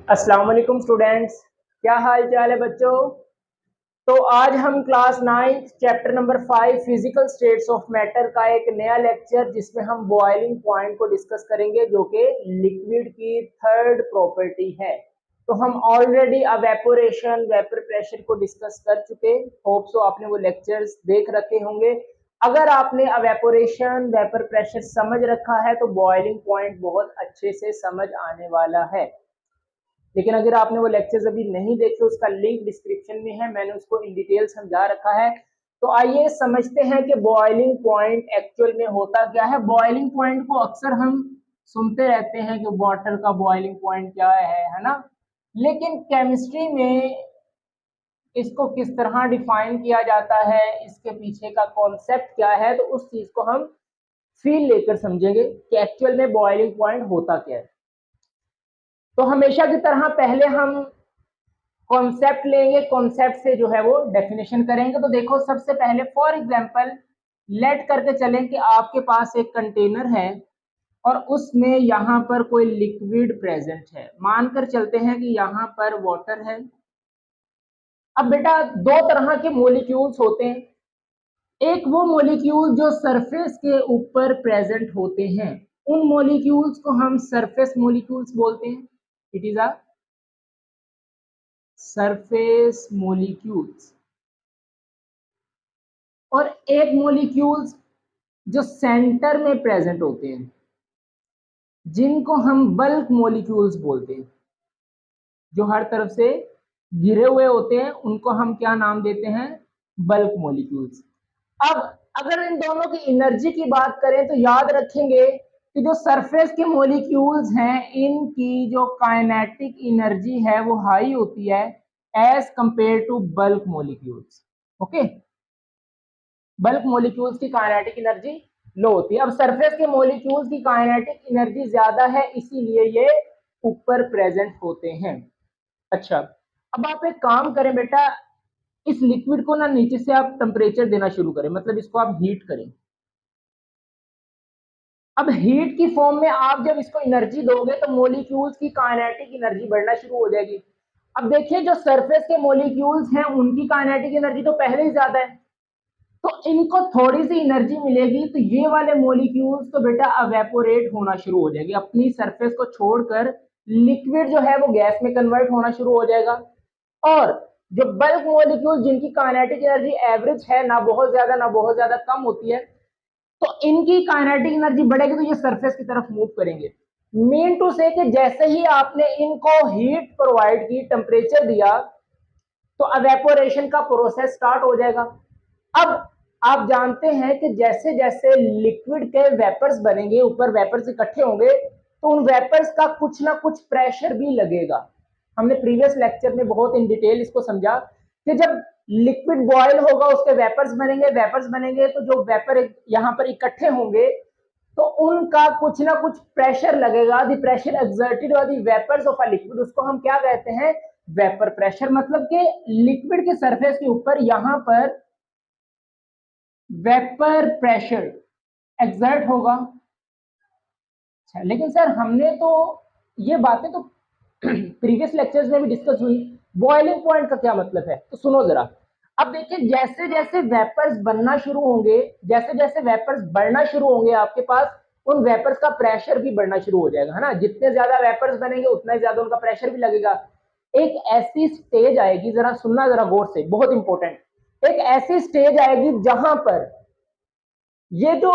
अस्सलाम वालेकुम स्टूडेंट्स, क्या हाल चाल है बच्चों। तो आज हम class 9 chapter number 5 physical states of matter का एक नया लेक्चर जिसमें हम बॉइलिंग पॉइंट को डिस्कस करेंगे जो कि लिक्विड की थर्ड प्रॉपर्टी है। तो हम ऑलरेडी अवेपोरेशन वेपर प्रेशर को डिस्कस कर चुके। होप सो आपने वो लेक्चर्स देख रखे होंगे। अगर आपने अवेपोरेशन वेपर प्रेशर समझ रखा है तो बॉइलिंग पॉइंट बहुत अच्छे से समझ आने वाला है। लेकिन अगर आपने वो लेक्चर्स अभी नहीं देखे उसका लिंक डिस्क्रिप्शन में है, मैंने उसको इन डिटेल समझा रखा है। तो आइए समझते हैं कि बॉइलिंग पॉइंट एक्चुअल में होता क्या है। बॉइलिंग पॉइंट को अक्सर हम सुनते रहते हैं कि वाटर का बॉइलिंग पॉइंट क्या है ना। लेकिन केमिस्ट्री में इसको किस तरह डिफाइन किया जाता है, इसके पीछे का कॉन्सेप्ट क्या है, तो उस चीज को हम फील लेकर समझेंगे कि एक्चुअल में बॉइलिंग पॉइंट होता क्या है। तो हमेशा की तरह पहले हम कॉन्सेप्ट लेंगे, कॉन्सेप्ट से जो है वो डेफिनेशन करेंगे। तो देखो सबसे पहले फॉर एग्जांपल लेट करके चलें कि आपके पास एक कंटेनर है और उसमें यहाँ पर कोई लिक्विड प्रेजेंट है। मानकर चलते हैं कि यहाँ पर वाटर है। अब बेटा दो तरह के मॉलिक्यूल्स होते हैं। एक वो मॉलिक्यूल जो सरफेस के ऊपर प्रेजेंट होते हैं, उन मॉलिक्यूल्स को हम सरफेस मॉलिक्यूल्स बोलते हैं। It is a surface molecules. और एक मॉलिक्यूल्स जो सेंटर में प्रेजेंट होते हैं जिनको हम बल्क मॉलिक्यूल्स बोलते हैं। जो हर तरफ से घिरे हुए होते हैं उनको हम क्या नाम देते हैं, बल्क मॉलिक्यूल्स। अब अगर इन दोनों की एनर्जी की बात करें तो याद रखेंगे कि जो सरफेस के मॉलिक्यूल्स हैं इनकी जो काइनेटिक एनर्जी है वो हाई होती है as compare to bulk molecules. Okay, bulk molecules की काइनेटिक एनर्जी लो होती है। अब सरफेस के मॉलिक्यूल्स की काइनेटिक एनर्जी ज्यादा है इसीलिए ये ऊपर प्रेजेंट होते हैं। अच्छा, अब आप एक काम करें बेटा, इस लिक्विड को ना नीचे से आप टेम्परेचर देना शुरू करें, मतलब इसको आप हीट करें। अब हीट की फॉर्म में आप जब इसको एनर्जी दोगे तो मॉलिक्यूल्स की काइनेटिक एनर्जी बढ़ना शुरू हो जाएगी। अब देखिए जो सरफेस के मॉलिक्यूल्स हैं उनकी काइनेटिक एनर्जी तो पहले ही ज्यादा है, तो इनको थोड़ी सी एनर्जी मिलेगी तो ये वाले मॉलिक्यूल्स तो बेटा अवेपोरेट होना शुरू हो जाएगी, अपनी सरफेस को छोड़कर लिक्विड जो है वो गैस में कन्वर्ट होना शुरू हो जाएगा। और जो बल्क मॉलिक्यूल जिनकी काइनेटिक एनर्जी एवरेज है, ना बहुत ज्यादा ना बहुत ज्यादा कम होती है, तो इनकी काइनेटिक एनर्जी बढ़ेगी तो ये सरफेस की तरफ मूव करेंगे। मीन टू से कि जैसे ही आपने इनको हीट प्रोवाइड की, टेम्परेचर दिया, तो अवेपोरेशन का प्रोसेस स्टार्ट हो जाएगा। अब आप जानते हैं कि जैसे जैसे लिक्विड के वेपर्स बनेंगे, ऊपर वेपर्स इकट्ठे होंगे, तो उन वेपर्स का कुछ ना कुछ प्रेशर भी लगेगा। हमने प्रीवियस लेक्चर में बहुत इन डिटेल इसको समझा कि जब लिक्विड बॉयल होगा उसके वेपर्स बनेंगे, वेपर्स बनेंगे तो जो वेपर यहां पर इकट्ठे होंगे तो उनका कुछ ना कुछ प्रेशर लगेगा। The pressure exerted by the vapours of a liquid, उसको हम क्या कहते हैं, वेपर प्रेशर। मतलब कि लिक्विड के सरफेस के ऊपर यहां पर वेपर प्रेशर एक्सर्ट होगा। अच्छा, लेकिन सर हमने तो ये बातें तो प्रीवियस लेक्चर्स में भी डिस्कस हुई, बॉइलिंग पॉइंट का क्या मतलब है, तो सुनो जरा। अब देखिए जैसे जैसे वेपर्स बनना शुरू होंगे, जैसे जैसे वेपर्स बढ़ना शुरू होंगे आपके पास, उन वेपर्स का प्रेशर भी बढ़ना शुरू हो जाएगा, है ना। जितने ज्यादा वेपर्स बनेंगे उतना ही ज्यादा उनका प्रेशर भी लगेगा। एक ऐसी स्टेज आएगी, जरा सुनना जरा गौर से, बहुत इंपॉर्टेंट। एक ऐसी स्टेज आएगी जहां पर ये जो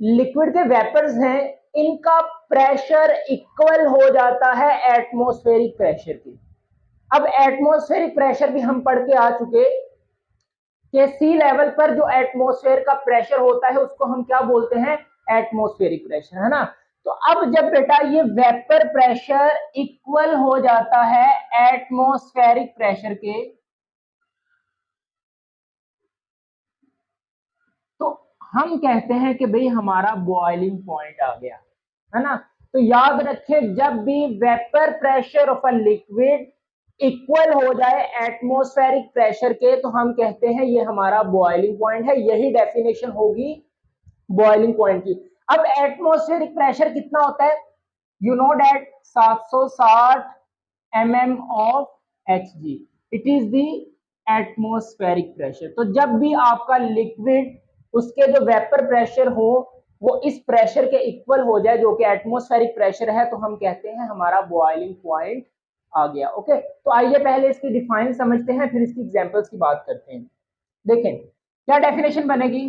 लिक्विड के वेपर्स हैं इनका प्रेशर इक्वल हो जाता है एटमॉस्फेरिक प्रेशर की। अब एटमॉस्फेरिक प्रेशर भी हम पढ़ के आ चुके कि सी लेवल पर जो एटमॉस्फेयर का प्रेशर होता है उसको हम क्या बोलते हैं, एटमॉस्फेरिक प्रेशर, है ना। तो अब जब बेटा ये वेपर प्रेशर इक्वल हो जाता है एटमॉस्फेरिक प्रेशर के, तो हम कहते हैं कि भाई हमारा बॉइलिंग पॉइंट आ गया, है ना। तो याद रखें जब भी vapour pressure of a liquid equal हो जाए एटमॉस्फेरिक प्रेशर के तो हम कहते हैं ये हमारा बॉइलिंग पॉइंट है। यही डेफिनेशन होगी बॉइलिंग पॉइंट की। अब एटमॉस्फेरिक प्रेशर कितना होता है, you know that 760 mm of Hg, it is the atmospheric pressure. तो जब भी आपका लिक्विड उसके जो वेपर प्रेशर हो वो इस प्रेशर के इक्वल हो जाए जो कि एटमॉस्फेरिक प्रेशर है, तो हम कहते हैं हमारा बॉइलिंग पॉइंट आ गया। ओके, तो आइए पहले इसकी डिफाइन समझते हैं, फिर इसकी एग्जांपल्स की बात करते हैं। देखें क्या डेफिनेशन बनेगी।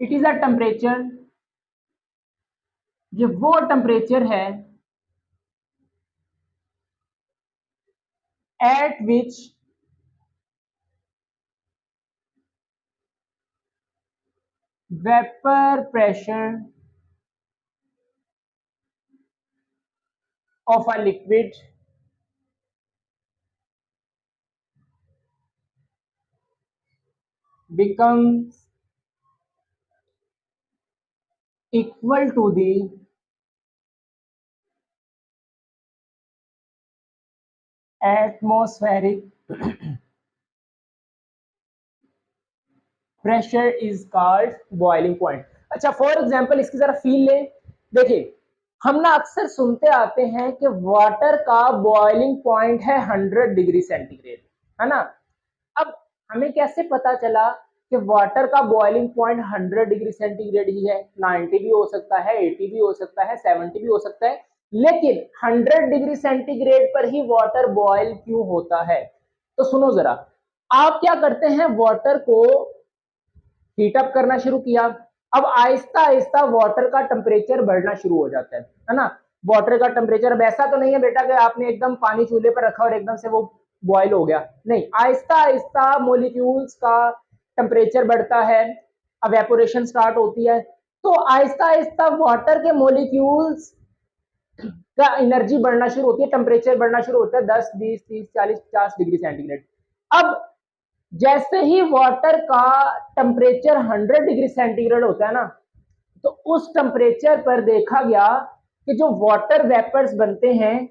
इट इज अ टेम्परेचर, ये वो टेम्परेचर है at which vapor pressure of a liquid becomes equal to the atmospheric pressure is called boiling point. अच्छा, फॉर एग्जांपल इसकी जरा फील लें। देखिए हम ना अक्सर सुनते आते हैं कि वाटर का बॉइलिंग पॉइंट है 100 डिग्री सेंटीग्रेड, है ना। अब हमें कैसे पता चला कि वाटर का बॉइलिंग पॉइंट 100 डिग्री सेंटीग्रेड ही है? 90 भी हो सकता है, 80 भी हो सकता है, 70 भी हो सकता है, लेकिन 100 डिग्री सेंटीग्रेड पर ही वाटर बॉयल क्यों होता है? तो सुनो जरा, आप क्या करते हैं, वाटर को हीट अप करना शुरू किया। अब आहिस्ता आहिस्ता वाटर का टेम्परेचर बढ़ना शुरू हो जाता है ना। वाटर का टेम्परेचर अब ऐसा तो नहीं है बेटा कि आपने एकदम पानी चूल्हे पर रखा और एकदम से वो बॉयल हो गया, नहीं, आहिस्ता आहिस्ता मोलिक्यूल्स का टेम्परेचर बढ़ता है, एवेपोरेशन स्टार्ट होती है। तो आहिस्ता आहिस्ता वाटर के मोलिक्यूल्स का एनर्जी बढ़ना शुरू होती है, टेम्परेचर बढ़ना शुरू होता है 10, 20, 30, 40, 50 डिग्री सेंटीग्रेड। अब जैसे ही वाटर का टेम्परेचर 100 डिग्री सेंटीग्रेड होता है ना, तो उस टेम्परेचर पर देखा गया कि जो वाटर वेपर्स बनते हैं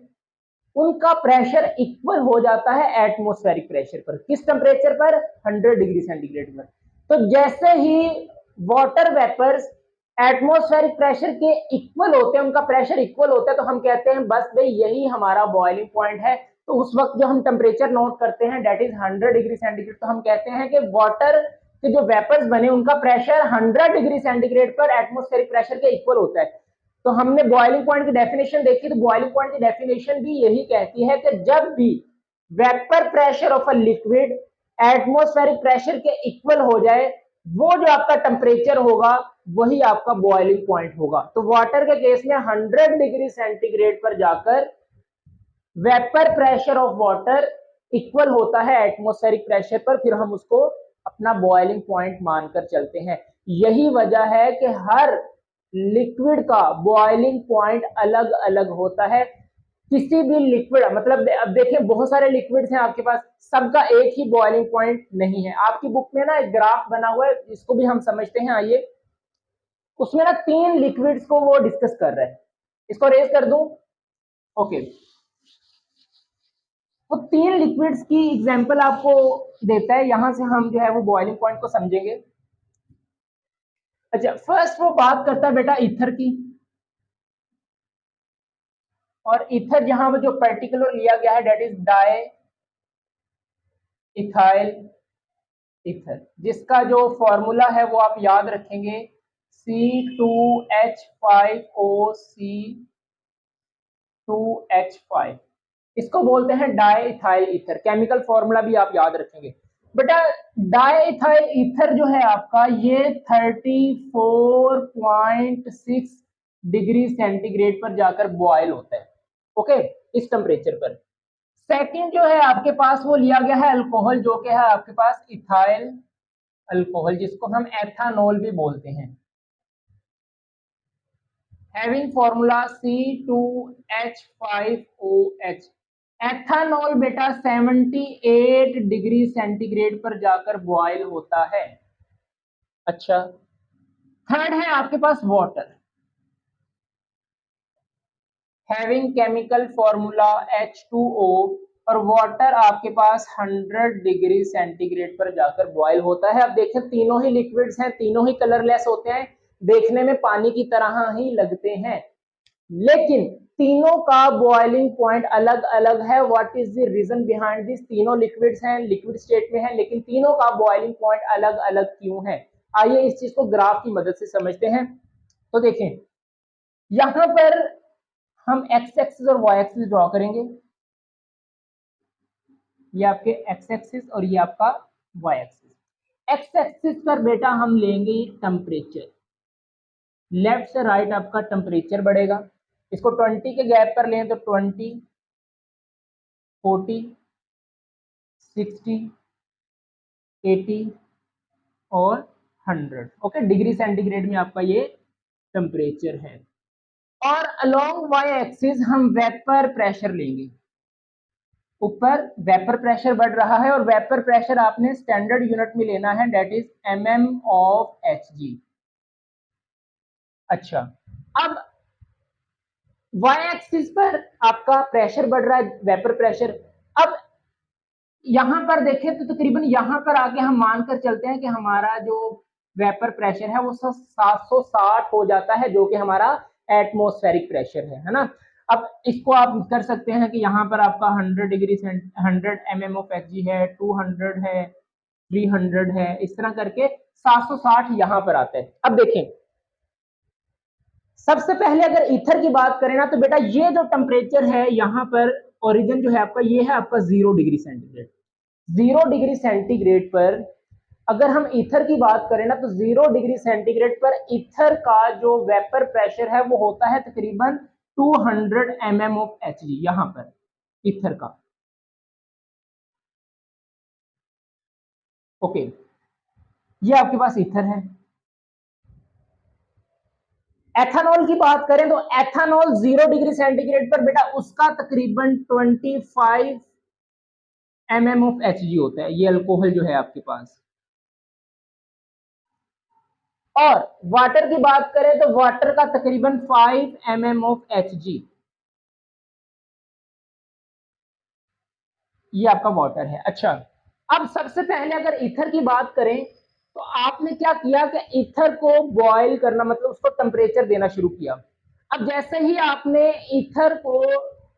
उनका प्रेशर इक्वल हो जाता है एटमॉस्फेरिक प्रेशर पर। किस टेम्परेचर पर? 100 डिग्री सेंटीग्रेड पर। तो जैसे ही वाटर वेपर्स एटमॉस्फेरिक प्रेशर के इक्वल होते हैं, उनका प्रेशर इक्वल होता है, तो हम कहते हैं बस भाई यही हमारा बॉइलिंग पॉइंट है। तो उस वक्त जो हम टेम्परेचर नोट करते हैं डेट इज 100 डिग्री सेंटीग्रेड, तो हम कहते हैं कि वाटर के जो वेपर्स बने उनका प्रेशर 100 डिग्री सेंटीग्रेड पर एटमॉस्फेरिक प्रेशर के इक्वल होता है। तो हमने बॉइलिंग पॉइंट की डेफिनेशन देखी, तो बॉइलिंग पॉइंट की डेफिनेशन भी यही कहती है कि जब भी vapour pressure of a liquid atmospheric pressure के इक्वल हो जाए, वो जो आपका टेम्परेचर होगा वही आपका बॉइलिंग पॉइंट होगा। तो वाटर के केस में 100 डिग्री सेंटीग्रेड पर जाकर vapour pressure of water equal होता है एटमॉस्फेरिक प्रेशर पर, फिर हम उसको अपना बॉइलिंग पॉइंट मानकर चलते हैं। यही वजह है कि हर लिक्विड का बॉइलिंग पॉइंट अलग अलग होता है। किसी भी लिक्विड, मतलब अब देखें बहुत सारे लिक्विड्स हैं आपके पास, सबका एक ही बॉइलिंग पॉइंट नहीं है। आपकी बुक में ना एक ग्राफ बना हुआ है, इसको भी हम समझते हैं, आइए। उसमें ना 3 लिक्विड्स को वो डिस्कस कर रहे हैं, इसको रेज कर दूं। ओके, वो 3 लिक्विड्स की एग्जांपल आपको देता है, यहां से हम जो है वो बॉइलिंग पॉइंट को समझेंगे। अच्छा, फर्स्ट वो बात करता है बेटा ईथर की, और ईथर जहां वो जो पर्टिकुलर लिया गया है that is diethyl ether, जिसका जो फॉर्मूला है वो आप याद रखेंगे C2H5OC2H5, इसको बोलते हैं di ethyl ether. Chemical formula भी आप याद रखेंगे बेटा। डाई इथाइल ईथर जो है आपका ये 34.6 डिग्री सेंटीग्रेड पर जाकर बॉयल होता है, ओके, इस टेम्परेचर पर। सेकंड जो है आपके पास वो लिया गया है अल्कोहल, जो कि है आपके पास इथाइल अल्कोहल, जिसको हम एथानॉल भी बोलते हैं, हैविंग फॉर्मूला C2H5OH। एथानॉल बेटा 78 डिग्री सेंटीग्रेड पर जाकर बॉयल होता है। अच्छा, थर्ड है आपके पास water, having chemical formula H2O, और वाटर आपके पास 100 डिग्री सेंटीग्रेड पर जाकर बॉयल होता है। अब देखें तीनों ही लिक्विड्स हैं, तीनों ही कलरलेस होते हैं, देखने में पानी की तरह ही लगते हैं। लेकिन तीनों का बॉइलिंग पॉइंट अलग अलग है। What is the reason behind this? तीनों लिक्विड्स हैं, लिक्विड स्टेट में है, लेकिन तीनों का बॉइलिंग पॉइंट अलग अलग क्यों है? आइए इस चीज को ग्राफ की मदद से समझते हैं। तो देखें, यहां पर हम एक्स एक्सिस और वाई एक्सिस ड्रॉ करेंगे। ये आपके एक्स एक्सिस और ये आपका वाई एक्सिस। एक्स एक्सिस पर बेटा हम लेंगे टेम्परेचर, लेफ्ट से राइट आपका टेम्परेचर बढ़ेगा। इसको 20 के गैप पर लें तो 20, 40, 60, 80 और 100। ओके, डिग्री सेंटीग्रेड में आपका ये टेम्परेचर है। और अलोंग वाई एक्सिस हम वेपर प्रेशर लेंगे। ऊपर वेपर प्रेशर बढ़ रहा है और वेपर प्रेशर आपने स्टैंडर्ड यूनिट में लेना है, that is mm of Hg। अच्छा, अब वाई एक्सिस पर आपका प्रेशर बढ़ रहा है, वेपर प्रेशर। अब यहां पर देखें तो तकरीबन यहां पर आके हम मानकर चलते हैं कि हमारा जो वेपर प्रेशर है वो 760 हो जाता है, जो कि हमारा एटमॉस्फेरिक प्रेशर है ना। अब इसको आप कर सकते हैं कि यहाँ पर आपका 100 डिग्री 100 mm ऑफ Hg है, 200 है, 300 है, इस तरह करके 760 यहाँ पर आता है। अब देखें, सबसे पहले अगर ईथर की बात करें ना, तो बेटा ये जो टेम्परेचर है यहाँ पर ओरिजिन जो है आपका, ये है आपका 0 डिग्री सेंटीग्रेड। 0 डिग्री सेंटीग्रेड पर अगर हम ईथर की बात करें ना, तो 0 डिग्री सेंटीग्रेड पर ईथर का जो वेपर प्रेशर है वो होता है तकरीबन 200 mm ऑफ Hg यहां पर ईथर का। ओके, ये आपके पास ईथर है। एथेनॉल की बात करें तो एथेनॉल 0 डिग्री सेंटीग्रेड पर बेटा उसका तकरीबन 25 mm ऑफ Hg होता है, ये अल्कोहल जो है आपके पास। और वाटर की बात करें तो वाटर का तकरीबन 5 mm ऑफ Hg, ये आपका वाटर है। अच्छा, अब सबसे पहले अगर ईथर की बात करें तो आपने क्या किया कि ईथर को बॉयल करना, मतलब उसको टेम्परेचर देना शुरू किया। अब जैसे ही आपने ईथर को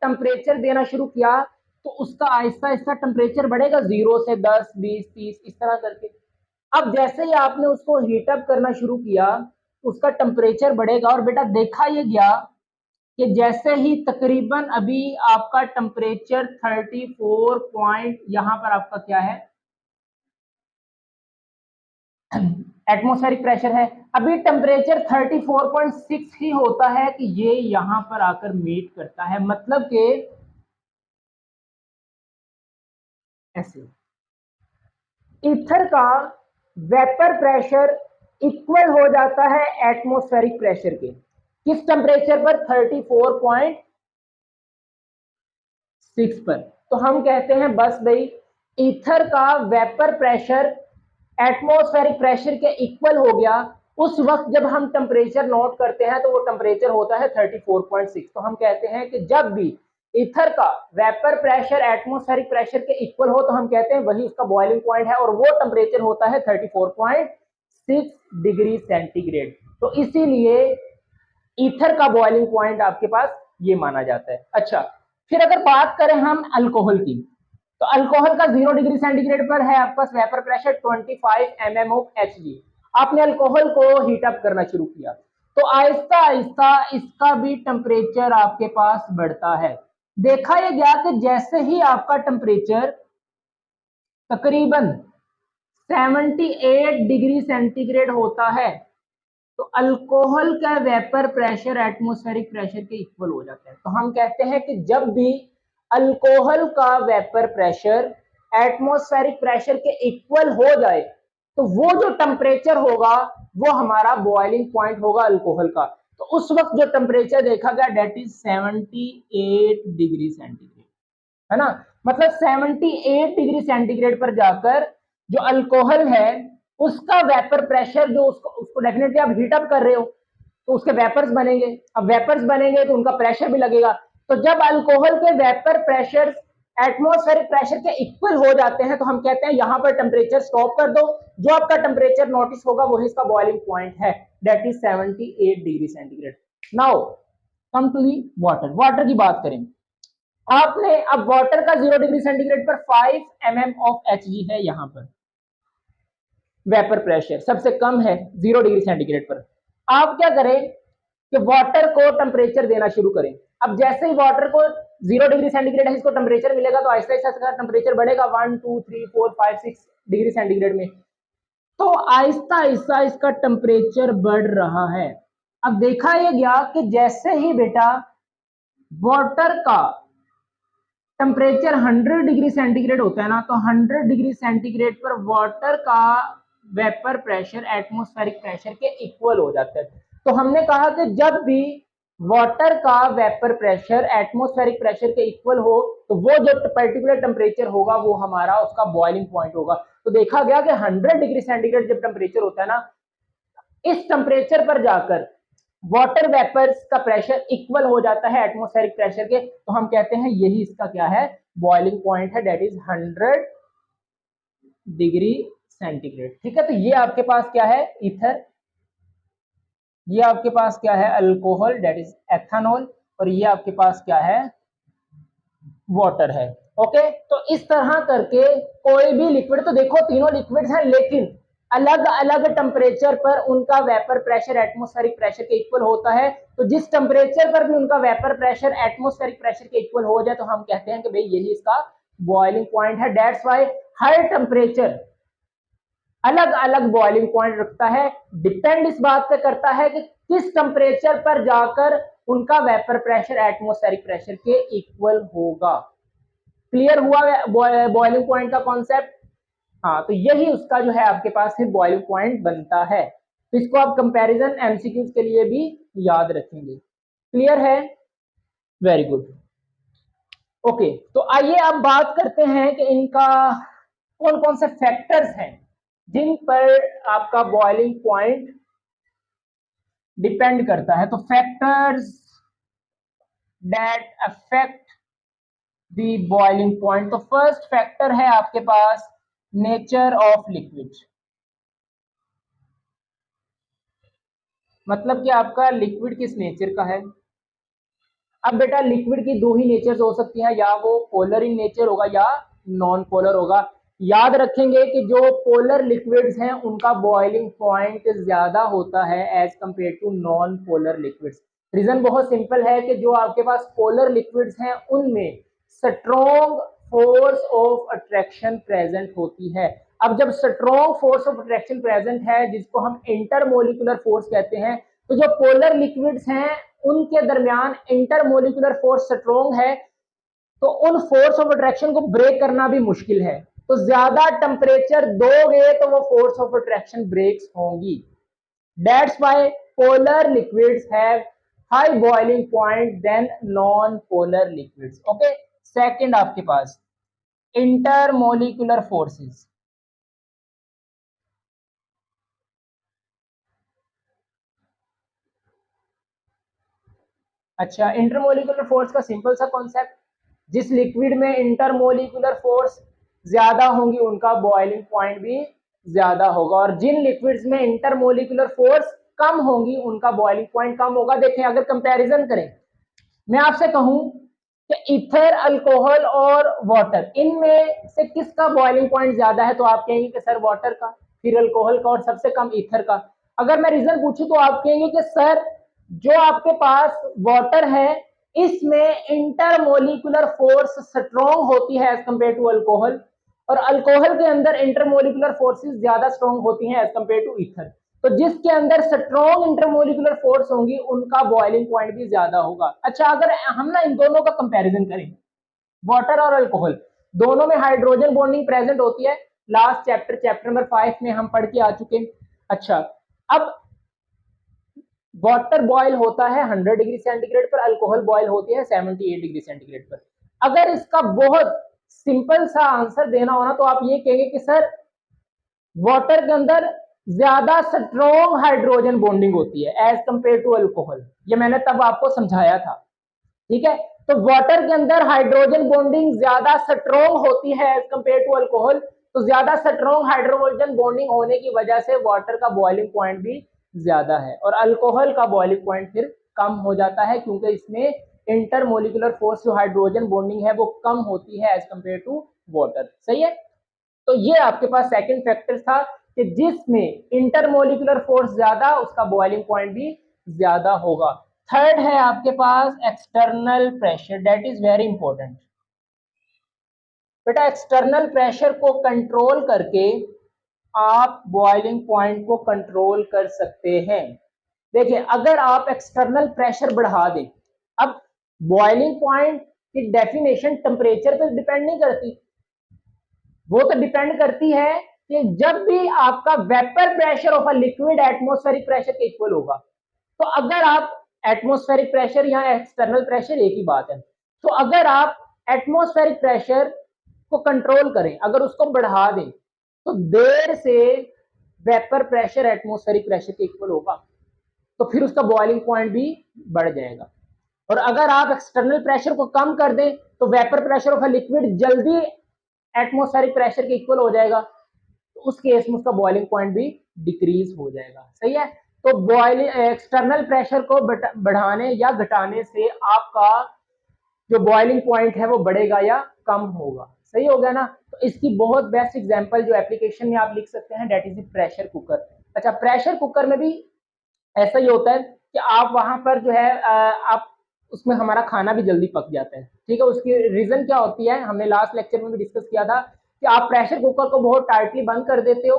टेम्परेचर देना शुरू किया तो उसका आहिस्ता आहिस्ता टेम्परेचर बढ़ेगा, 0 से 10, 20, 30 इस तरह करके। अब जैसे ही आपने उसको हीट अप करना शुरू किया, उसका टेम्परेचर बढ़ेगा। और बेटा देखा ये गया कि जैसे ही तकरीबन अभी आपका टेम्परेचर 34 पॉइंट, यहां पर आपका क्या है, एटमॉस्फेरिक प्रेशर है, अभी टेम्परेचर 34.6 ही होता है कि ये यहां पर आकर मीट करता है। मतलब कि ऐसे ईथर का वेपर प्रेशर इक्वल हो जाता है एटमॉस्फेरिक प्रेशर के। किस टेम्परेचर पर? 34.6 पर। तो हम कहते हैं बस भाई, ईथर का वेपर प्रेशर एटमॉस्फेरिक प्रेशर के इक्वल हो गया। उस वक्त जब हम टेम्परेचर नोट करते हैं तो वो टेम्परेचर होता है 34.6। तो हम कहते हैं कि जब भी ईथर का वेपर प्रेशर एटमॉस्फेरिक प्रेशर के इक्वल हो तो हम कहते हैं वही उसका बॉइलिंग पॉइंट है, और वो टेम्परेचर होता है 34.6 डिग्री सेंटीग्रेड। तो इसीलिए ईथर का बॉइलिंग पॉइंट आपके पास ये माना जाता है। अच्छा, फिर अगर बात करें हम अल्कोहल की, तो अल्कोहल का 0 डिग्री सेंटीग्रेड पर है आपका vapour pressure 25 mm of Hg। आपने अल्कोहल को हीट अप करना शुरू किया तो आहिस्ता आहिस्ता इसका भी टेम्परेचर आपके पास बढ़ता है। देखा यह गया कि जैसे ही आपका टेम्परेचर तकरीबन 78 डिग्री सेंटीग्रेड होता है तो अल्कोहल का वेपर प्रेशर एटमॉस्फेरिक प्रेशर के इक्वल हो जाता है। तो हम कहते हैं कि जब भी अल्कोहल का वेपर प्रेशर एटमॉस्फेरिक प्रेशर के इक्वल हो जाए तो वो जो टेम्परेचर होगा वो हमारा बॉइलिंग पॉइंट होगा अल्कोहल का। तो उस वक्त जो टेम्परेचर देखा गया डेट इज 78 डिग्री सेंटीग्रेड, है ना। मतलब 78 डिग्री सेंटीग्रेड पर जाकर जो अल्कोहल है उसका वेपर प्रेशर जो उसको डेफिनेटली आप हीट अप कर रहे हो तो उसके वेपर्स बनेंगे। अब वेपर्स बनेंगे तो उनका प्रेशर भी लगेगा। तो जब अल्कोहल के वेपर प्रेशर एटमॉस्फेरिक प्रेशर के इक्वल हो जाते हैं तो हम कहते हैं यहां पर टेम्परेचर स्टॉप कर दो। जो आपका टेम्परेचर नोटिस होगा वही इसका बॉइलिंग पॉइंट है, that is 78 degree centigrade. Now come to the water, water की बात करें आपने, अब वाटर का 0 डिग्री सेंटीग्रेड पर 5 mm ऑफ Hg है, यहां पर वेपर प्रेशर सबसे कम है 0 डिग्री सेंटीग्रेड पर। आप क्या करें कि वाटर को टेम्परेचर देना शुरू करें। अब जैसे ही वाटर को 0 डिग्री सेंटीग्रेड है, इसको टेम्परेचर मिलेगा तो आहिस्ता आहिस्ता टेम्परेचर बढ़ेगा 1 2 3 4 5 6 डिग्री सेंटीग्रेड में, तो आहिस्ता आहिस्ता इसका टेम्परेचर बढ़ रहा है। अब देखा यह गया कि जैसे ही बेटा वाटर का टेम्परेचर 100 डिग्री सेंटीग्रेड होता है ना, तो 100 डिग्री सेंटीग्रेड पर वाटर का वेपर प्रेशर एटमॉस्फेरिक प्रेशर के इक्वल हो जाता है। तो हमने कहा कि जब भी वाटर का वेपर प्रेशर एटमॉस्फेरिक प्रेशर के इक्वल हो तो वो जो पर्टिकुलर टेम्परेचर होगा वो हमारा उसका बॉइलिंग पॉइंट होगा। तो देखा गया कि 100 डिग्री सेंटीग्रेड जब टेम्परेचर होता है ना, इस टेम्परेचर पर जाकर वाटर वेपर्स का प्रेशर इक्वल हो जाता है एटमॉस्फेरिक प्रेशर के, तो हम कहते हैं यही इसका क्या है, बॉइलिंग पॉइंट है, दैट इज 100 डिग्री सेंटीग्रेड। ठीक है, तो ये आपके पास क्या है, ईथर, ये आपके पास क्या है, अल्कोहल दैट इज एथेनॉल, और ये आपके पास क्या है, वाटर है। ओके, तो इस तरह करके कोई भी लिक्विड, तो देखो तीनों लिक्विड्स हैं लेकिन अलग अलग टेम्परेचर पर उनका वेपर प्रेशर एटमॉस्फेरिक प्रेशर के इक्वल होता है। तो जिस टेम्परेचर पर भी उनका वेपर प्रेशर एटमॉस्फेरिक प्रेशर के इक्वल हो जाए तो हम कहते हैं कि भाई यही इसका बॉइलिंग पॉइंट है। दैट्स व्हाई हर टेम्परेचर अलग अलग बॉइलिंग पॉइंट रखता है, डिपेंड इस बात पे करता है कि किस टेम्परेचर पर जाकर उनका वेपर प्रेशर एटमॉस्फेरिक प्रेशर के इक्वल होगा। क्लियर हुआ बॉइलिंग पॉइंट का कॉन्सेप्ट? हाँ, तो यही उसका जो है आपके पास फिर बॉइलिंग पॉइंट बनता है। तो इसको आप कंपैरिजन एमसीक्यूज के लिए भी याद रखेंगे। क्लियर है? Very good. ओके, तो आइए अब बात करते हैं कि इनका कौन कौन से फैक्टर्स हैं जिन पर आपका बॉइलिंग पॉइंट डिपेंड करता है। तो factors that affect the boiling point, तो फर्स्ट फैक्टर है आपके पास नेचर ऑफ लिक्विड, मतलब कि आपका लिक्विड किस नेचर का है। अब बेटा लिक्विड की दो ही नेचर्स हो सकती हैं, या वो पोलर इन नेचर होगा या नॉन पोलर होगा। याद रखेंगे कि जो पोलर लिक्विड्स हैं उनका बॉइलिंग पॉइंट ज्यादा होता है as compare to non polar liquids. Reason बहुत सिंपल है कि जो आपके पास पोलर लिक्विड्स हैं उनमें strong force of attraction present होती है। अब जब strong force of attraction present है, जिसको हम इंटरमोलिकुलर फोर्स कहते हैं, तो जो पोलर लिक्विड्स हैं उनके दरमियान इंटरमोलिकुलर फोर्स स्ट्रॉन्ग है, तो उन फोर्स ऑफ अट्रैक्शन को ब्रेक करना भी मुश्किल है। तो ज्यादा टेम्परेचर दोगे तो वो फोर्स ऑफ अट्रैक्शन ब्रेक्स होंगी। That's why polar liquids have high boiling point than non polar liquids. Okay, second आपके पास इंटरमोलिकुलर फोर्सेस। अच्छा, इंटरमोलिकुलर फोर्स का सिंपल सा कॉन्सेप्ट, जिस लिक्विड में इंटरमोलिकुलर फोर्स ज्यादा होंगी उनका बॉइलिंग पॉइंट भी ज्यादा होगा, और जिन लिक्विड्स में इंटरमोलिकुलर फोर्स कम होंगी उनका बॉइलिंग पॉइंट कम होगा। देखें, अगर कंपैरिजन करें, मैं आपसे कहूं कि ईथर, अल्कोहल और वाटर, इनमें से किसका बॉइलिंग पॉइंट ज्यादा है, तो आप कहेंगे कि सर वाटर का, फिर अल्कोहल का और सबसे कम ईथर का। अगर मैं रीजन पूछूं तो आप कहेंगे कि सर जो आपके पास वाटर है इसमें इंटरमोलिकुलर फोर्स स्ट्रॉन्ग होती है एज कंपेयर टू अल्कोहल, और अल्कोहल के अंदर इंटरमोलिकुलर फोर्सेस ज्यादा स्ट्रॉन्ग होती हैं एज कंपेयर टू ईथर। तो जिसके अंदर स्ट्रॉन्ग इंटरमोलिकुलर फोर्स होंगी उनका बॉइलिंग पॉइंट भी ज्यादा होगा। अच्छा, अगर हम ना इन दोनों का कंपैरिजन करें, वाटर और अल्कोहल दोनों में हाइड्रोजन बॉन्डिंग प्रेजेंट होती है, लास्ट चैप्टर नंबर 5 में हम पढ़ के आ चुके हैं। अच्छा, अब वाटर बॉयल होता है 100 डिग्री सेंटीग्रेड पर, अल्कोहल बॉयल होती है 78 डिग्री सेंटीग्रेड पर। अगर इसका बहुत सिंपल सा आंसर देना हो ना, तो आप ये कहेंगे कि सर वाटर के अंदर ज्यादा स्ट्रॉन्ग हाइड्रोजन बॉन्डिंग होती है एज कंपेयर टू अल्कोहल। ये मैंने तब आपको समझाया था, ठीक है। तो वाटर के अंदर हाइड्रोजन बॉन्डिंग ज्यादा स्ट्रॉन्ग होती है एज कंपेयर टू अल्कोहल, तो ज्यादा स्ट्रॉन्ग हाइड्रोजन बॉन्डिंग होने की वजह से वाटर का बॉइलिंग पॉइंट भी ज्यादा है और अल्कोहल का बॉइलिंग पॉइंट फिर कम हो जाता है, क्योंकि इसमें इंटरमोलिकुलर फोर्स जो हाइड्रोजन बॉन्डिंग है वो कम होती है एज कंपेयर टू वाटर। सही है, तो ये आपके पास सेकंड फैक्टर था कि जिसमें इंटरमोलिकुलर फोर्स ज्यादा उसका बॉइलिंग पॉइंट भी ज्यादा होगा। थर्ड है आपके पास external pressure, that is very important. बेटा एक्सटर्नल प्रेशर को कंट्रोल करके आप बॉइलिंग पॉइंट को कंट्रोल कर सकते हैं। देखिए अगर आप एक्सटर्नल प्रेशर बढ़ा दें, अब बॉइलिंग पॉइंट की डेफिनेशन टेम्परेचर पर डिपेंड नहीं करती, वो तो डिपेंड करती है कि जब भी आपका vapour pressure of a liquid atmospheric pressure के इक्वल होगा। तो अगर आप एटमॉस्फेरिक प्रेशर या एक्सटर्नल प्रेशर एक ही बात है, तो अगर आप एटमॉस्फेरिक प्रेशर को कंट्रोल करें, अगर उसको बढ़ा दें, तो देर से वेपर प्रेशर एटमॉस्फेरिक प्रेशर के इक्वल होगा, तो फिर उसका बॉइलिंग पॉइंट भी बढ़ जाएगा। और अगर आप एक्सटर्नल प्रेशर को कम कर दें तो vapour pressure of a liquid जल्दी एटमॉस्फेरिक प्रेशर के इक्वल हो जाएगा, तो उस केस में उसका बॉइलिंग पॉइंट भी डिक्रीज हो जाएगा। सही है, तो बॉइलिंग एक्सटर्नल प्रेशर को बढ़ाने या घटाने से आपका जो बॉइलिंग पॉइंट है वो बढ़ेगा या कम होगा। सही हो गया ना। तो इसकी बहुत बेस्ट एग्जांपल जो एप्लीकेशन में आप लिख सकते हैं दैट इज प्रेशर कुकर। अच्छा, प्रेशर कुकर में भी ऐसा ही होता है कि आप वहां पर जो है आप उसमें हमारा खाना भी जल्दी पक जाता है। ठीक है, उसकी रीजन क्या होती है, हमने लास्ट लेक्चर में भी डिस्कस किया था कि आप प्रेशर कुकर को बहुत टाइटली बंद कर देते हो,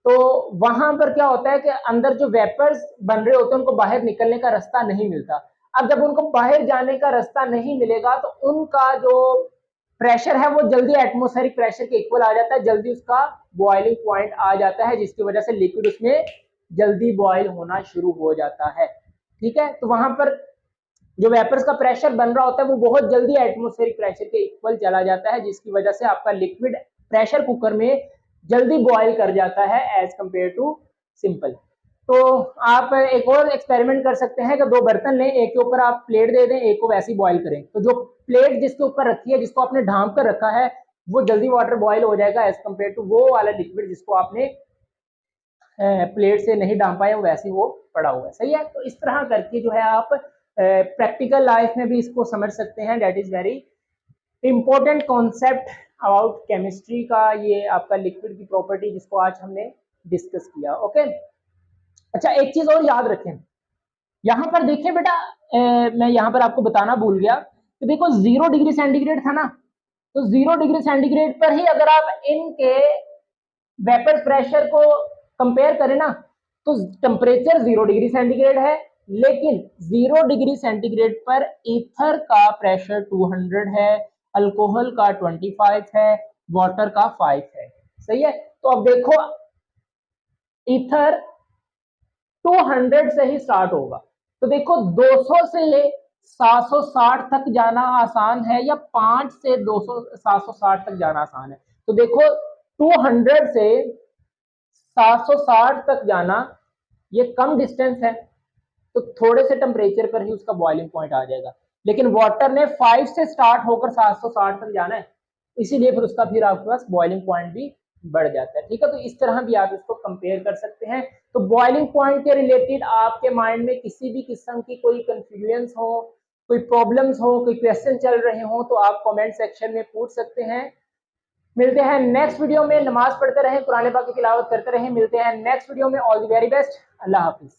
तो वहां पर क्या होता है कि अंदर जो वेपर्स बन रहे होते हैं उनको बाहर निकलने का रास्ता नहीं मिलता। अब जब उनको बाहर जाने का रास्ता नहीं मिलेगा तो उनका जो प्रेशर है वो जल्दी एटमॉस्फेरिक प्रेशर के इक्वल आ जाता है, जल्दी उसका बॉइलिंग पॉइंट आ जाता है, जिसकी वजह से लिक्विड उसमें जल्दी बॉयल होना शुरू हो जाता है। ठीक है, तो वहां पर जो वेपर्स का प्रेशर बन रहा होता है वो बहुत जल्दी एटमॉस्फेरिक प्रेशर के इक्वल चला जाता है, जिसकी वजह से आपका लिक्विड प्रेशर कुकर में जल्दी बॉयल कर जाता है एज कंपेयर टू सिंपल। तो आप एक और एक्सपेरिमेंट कर सकते हैं कि दो बर्तन लें, एक के ऊपर आप प्लेट दे दें, एक को वैसे ही बॉयल करें, तो जो प्लेट जिसके ऊपर रखी है, जिसको आपने ढांप कर रखा है, वो जल्दी वाटर बॉयल हो जाएगा एज कंपेयर टू वो वाला लिक्विड जिसको आपने प्लेट से नहीं ढांपा है, वैसे ही वो पड़ा हुआ है। सही है, तो इस तरह करके जो है आप प्रैक्टिकल लाइफ में भी इसको समझ सकते हैं। That is very important concept about chemistry का, ये आपका लिक्विड की प्रॉपर्टी जिसको आज हमने डिस्कस किया। ओके, अच्छा एक चीज और याद रखें, यहां पर देखिए बेटा, मैं यहां पर आपको बताना भूल गया कि देखो 0 डिग्री सेंटीग्रेड था ना, तो 0 डिग्री सेंटीग्रेड पर ही अगर आप इनके वेपर प्रेशर को कंपेयर करें ना, तो टेम्परेचर 0 डिग्री सेंटीग्रेड है, लेकिन 0 डिग्री सेंटीग्रेड पर ईथर का प्रेशर 200 है, अल्कोहल का 25 है, वाटर का 5 है। सही है, तो अब देखो ईथर 200 से ही स्टार्ट होगा, तो देखो 200 से 760 तक जाना आसान है या 5 से 200 760 तक जाना आसान है। तो देखो 200 से 760 तक जाना ये कम डिस्टेंस है, तो थोड़े से टेम्परेचर पर ही उसका बॉइलिंग पॉइंट आ जाएगा, लेकिन वाटर ने 5 से स्टार्ट होकर 760 तक जाना है, इसीलिए फिर उसका फिर आपके पास बॉइलिंग पॉइंट भी बढ़ जाता है। ठीक है, तो इस तरह भी आप इसको कंपेयर कर सकते हैं। तो बॉइलिंग पॉइंट के रिलेटेड आपके माइंड में किसी भी किस्म की कोई कंफ्यूजन हो, कोई प्रॉब्लम्स हो, कोई क्वेश्चन चल रहे हो, तो आप कमेंट सेक्शन में पूछ सकते हैं। मिलते हैं नेक्स्ट वीडियो में। नमाज पढ़ते रहें, कुरान पाक की तिलावत करते रहें। मिलते हैं नेक्स्ट वीडियो में। All the very best. Allah Hafiz.